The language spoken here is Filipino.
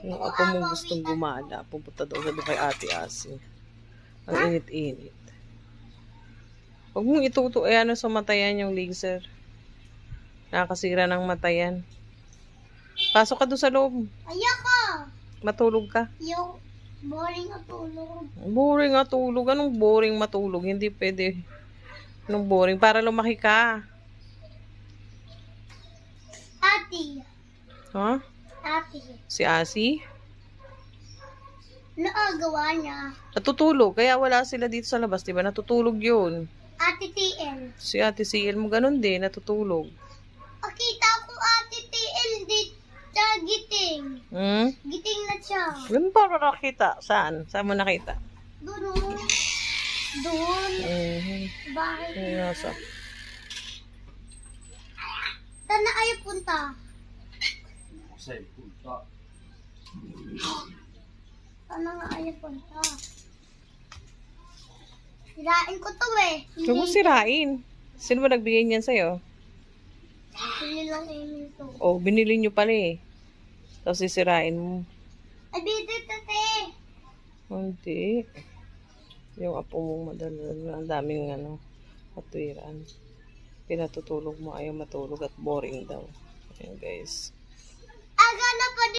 Yung apo mo gustong gumala, pupunta daw sa kay Ate Asi. Ang init-init. Huwag mong ituto, ano sa matayan yung laser. Nakakasira ng matayan. Pasok ka doon sa loob. Ayoko! Matulog ka. Yung boring na tulog. Boring nga tulog. Anong boring matulog? Hindi pwede. Anong boring? Para lumaki ka. Ate. Ha? Ate. Si Asi? Naagawa niya. Natutulog. Kaya wala sila dito sa labas. Diba? Natutulog yun. Ate TL. Si Ate CL mo ganun din. Natutulog. Akita ko Ate TL dito sa giting. Hmm? Giting na siya. Ganun pa nakita. Saan? Saan mo nakita? Doon. Doon. Bakit? Nasa. Saan na ayaw punta? Say, punta. Saan na ayaw punta? Sirain ko to eh. Huwag mo sirain. Sino ba nagbigay niyan sa'yo? Hindi lang Emil to. Oh, binili nyo pala eh. Tapos sisirain mo. Ay, bito tate. Hindi. Yung apo mong madala, ang daming katwiran. Pinatutulog mo, ayaw matulog at boring daw. Ayan guys. Aga na pa